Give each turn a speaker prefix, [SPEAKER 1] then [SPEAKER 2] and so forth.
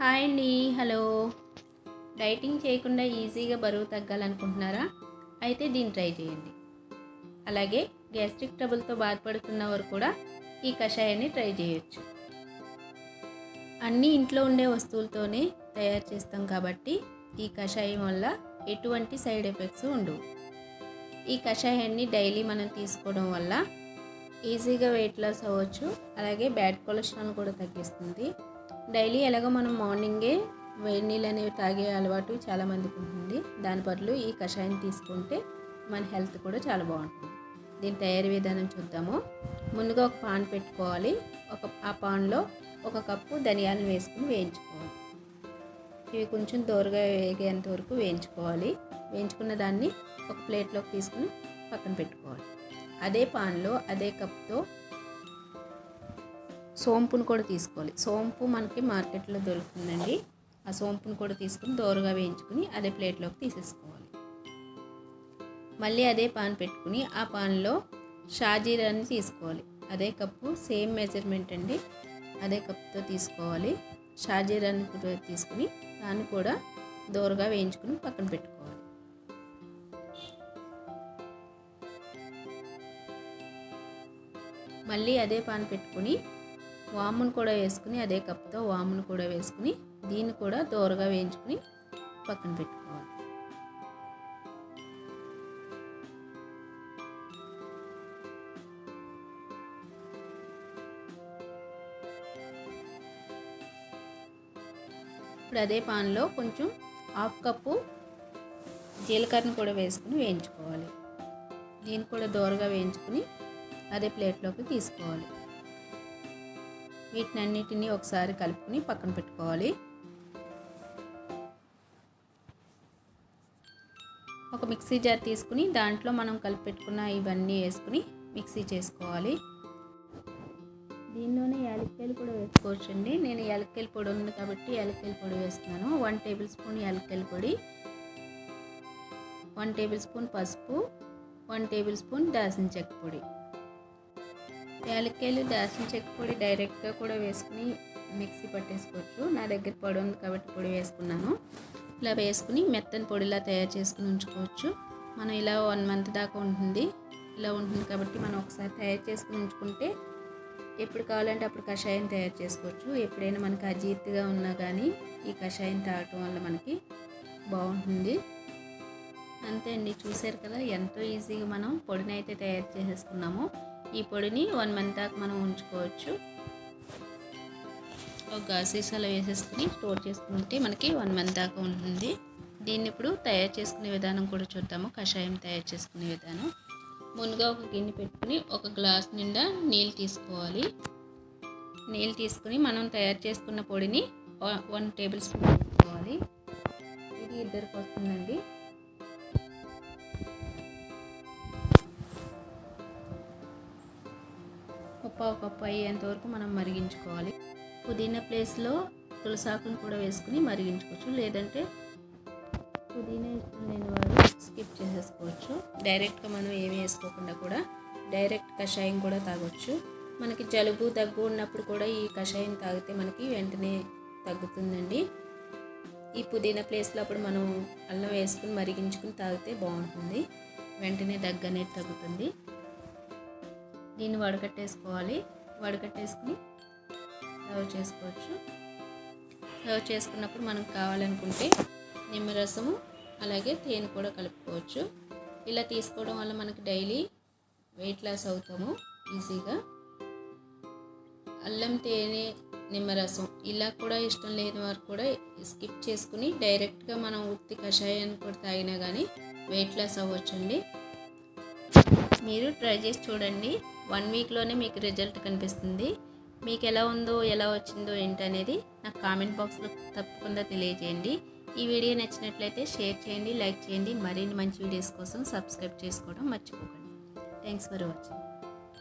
[SPEAKER 1] Hi అండి. Hello. Dieting చేయకుండా ఈజీగా బరువు తగ్గాలనుకుంటున్నారా? అయితే దీన్ని ట్రై చేయండి. అలాగే గ్యాస్ట్రిక్ ట్రబుల్తో బాధపడుతున్నవారు కూడా ఈ కషాయాన్ని ట్రై చేయొచ్చు. అన్నీ ఇంట్లో ఉండే వస్తువులతోనే తయారు చేస్తాం కాబట్టి ఈ కషాయం వల్ల ఎటువంటి సైడ్ ఎఫెక్ట్స్ ఉండవు. ఈ కషాయాన్ని డైలీ మనం తీసుకోవడం వల్ల ఈజీగా వెయిట్ లాస్ అవ్వచ్చు. అలాగే బ్యాడ్ కొలెస్ట్రాల్ కూడా తగ్గిస్తుంది. డైలీ ఎలాగో మనం మార్నింగే వేడి నీళ్ళు అనేవి తాగే అలవాటు చాలామందికి ఉంటుంది. దాని బదులు ఈ కషాయం తీసుకుంటే మన హెల్త్ కూడా చాలా బాగుంటుంది. దీని తయారీ విధానం చూద్దాము. ముందుగా ఒక పాన్ పెట్టుకోవాలి. ఆ పాన్లో 1 కప్పు ధనియాలను వేసుకుని వేయించుకోవాలి. ఇవి కొంచెం దోరగా వేగేంత వరకు వేయించుకోవాలి. వేయించుకున్న దాన్ని ఒక ప్లేట్లోకి తీసుకుని పక్కన పెట్టుకోవాలి. అదే పాన్లో అదే కప్తో సోంపును కూడా తీసుకోవాలి. సోంపు మనకి మార్కెట్లో దొరుకుతుందండి. ఆ సోంపును కూడా తీసుకుని దోరగా వేయించుకుని అదే ప్లేట్లోకి తీసేసుకోవాలి. మళ్ళీ అదే పాన్ పెట్టుకుని ఆ పాన్లో షాజీరాని తీసుకోవాలి. అదే కప్పు, సేమ్ మెజర్మెంట్ అండి. అదే కప్తో తీసుకోవాలి. షాజీరాని కూడా తీసుకుని దాన్ని కూడా దోరగా వేయించుకుని పక్కన పెట్టుకోవాలి. మళ్ళీ అదే పాన్ పెట్టుకుని వామును కూడా వేసుకుని అదే కప్తో వామును కూడా వేసుకుని దీన్ని కూడా దోరగా వేయించుకుని పక్కన పెట్టుకోవాలి. ఇప్పుడు అదే పాన్లో కొంచెం 1/2 కప్పు జీలకర్రను కూడా వేసుకుని వేయించుకోవాలి. దీన్ని కూడా దోరగా వేయించుకుని అదే ప్లేట్లోకి తీసుకోవాలి. వీటినన్నిటినీ ఒకసారి కలుపుకొని పక్కన పెట్టుకోవాలి. ఒక మిక్సీ జార్ తీసుకుని దాంట్లో మనం కలిపి పెట్టుకున్న ఇవన్నీ వేసుకుని మిక్సీ చేసుకోవాలి. దీనిలోనే యాలక్కాయలు కూడా వేసుకోవచ్చండి. నేను యాలక్కాయల పొడి ఉంది కాబట్టి యాలక్కాయల పొడి వేస్తున్నాను. 1 టేబుల్ స్పూన్ యాలక్కాయల పొడి, 1 టేబుల్ స్పూన్ పసుపు, 1 టేబుల్ స్పూన్ దాల్చిన చెక్క పొడి. యాలక్కాయలు, దాల్చిన చెక్క పొడి డైరెక్ట్గా కూడా వేసుకుని మిక్సీ పట్టేసుకోవచ్చు. నా దగ్గర పొడి ఉంది కాబట్టి పొడి వేసుకున్నాను. ఇలా వేసుకుని మెత్తని పొడిలా తయారు చేసుకుని ఉంచుకోవచ్చు. మనం ఇలా 1 మంత్ దాకా ఉంటుంది. ఇలా ఉంటుంది కాబట్టి మనం ఒకసారి తయారు చేసుకుని ఉంచుకుంటే ఎప్పుడు కావాలంటే అప్పుడు కషాయం తయారు చేసుకోవచ్చు. ఎప్పుడైనా మనకి అజీర్తిగా ఉన్నా కానీ ఈ కషాయం తాగటం వల్ల మనకి బాగుంటుంది. అంతే అండి. చూసారు కదా ఎంతో ఈజీగా మనం పొడిని అయితే తయారు చేసేసుకున్నాము. ఈ పొడిని 1 మంత్ దాకా మనం ఉంచుకోవచ్చు. ఒక సీసాలో వేసేసుకుని స్టోర్ చేసుకుంటే మనకి 1 మంత్ దాకా ఉంటుంది. దీన్ని ఇప్పుడు తయారు చేసుకునే విధానం కూడా చూద్దాము. కషాయం తయారు చేసుకునే విధానం. ముందుగా ఒక గిన్నె పెట్టుకుని 1 గ్లాస్ నిండా నీళ్ళు తీసుకోవాలి. నీళ్ళు తీసుకుని మనం తయారు చేసుకున్న పొడిని 1 టేబుల్ స్పూన్ వేసుకోవాలి. ఇది 2కి వస్తుందండి. ఒక కప్పు అయ్యేంత వరకు మనం మరిగించుకోవాలి. పుదీనా ప్లేస్లో తులసాకును కూడా వేసుకుని మరిగించుకోవచ్చు. లేదంటే పుదీనా ఇష్టం లేని వారు స్కిప్ చేసేసుకోవచ్చు. డైరెక్ట్గా మనం ఏమి వేసుకోకుండా కూడా డైరెక్ట్ కషాయం కూడా తాగొచ్చు. మనకి జలుబు, దగ్గు ఉన్నప్పుడు కూడా ఈ కషాయం తాగితే మనకి వెంటనే తగ్గుతుందండి. ఈ పుదీనా ప్లేస్లో అప్పుడు మనం అల్లం వేసుకుని మరిగించుకుని తాగితే బాగుంటుంది. వెంటనే దగ్గు అనేది తగ్గుతుంది. దీన్ని వడకట్టేసుకోవాలి. వడకట్టేసుకుని సర్వ్ చేసుకోవచ్చు. సర్వ్ చేసుకున్నప్పుడు మనకు కావాలనుకుంటే నిమ్మరసము అలాగే తేనె కూడా కలుపుకోవచ్చు. ఇలా తీసుకోవడం వల్ల మనకి డైలీ వెయిట్ లాస్ అవుతాము ఈజీగా. అల్లం, తేనె, నిమ్మరసం ఇలా కూడా ఇష్టం లేని వారు కూడా స్కిప్ చేసుకుని డైరెక్ట్గా మనం ఉత్తి కషాయాన్ని కూడా తాగినా కానీ వెయిట్ లాస్ అవ్వచ్చండి. మీరు ట్రై చేసి చూడండి. 1 వీక్లోనే మీకు రిజల్ట్ కనిపిస్తుంది. మీకు ఎలా ఉందో, ఎలా వచ్చిందో ఏంటనేది నాకు కామెంట్ బాక్స్లో తప్పకుండా తెలియజేయండి. ఈ వీడియో నచ్చినట్లయితే షేర్ చేయండి, లైక్ చేయండి. మరిన్ని మంచి వీడియోస్ కోసం సబ్స్క్రైబ్ చేసుకోవడం మర్చిపోకండి. Thanks for watching.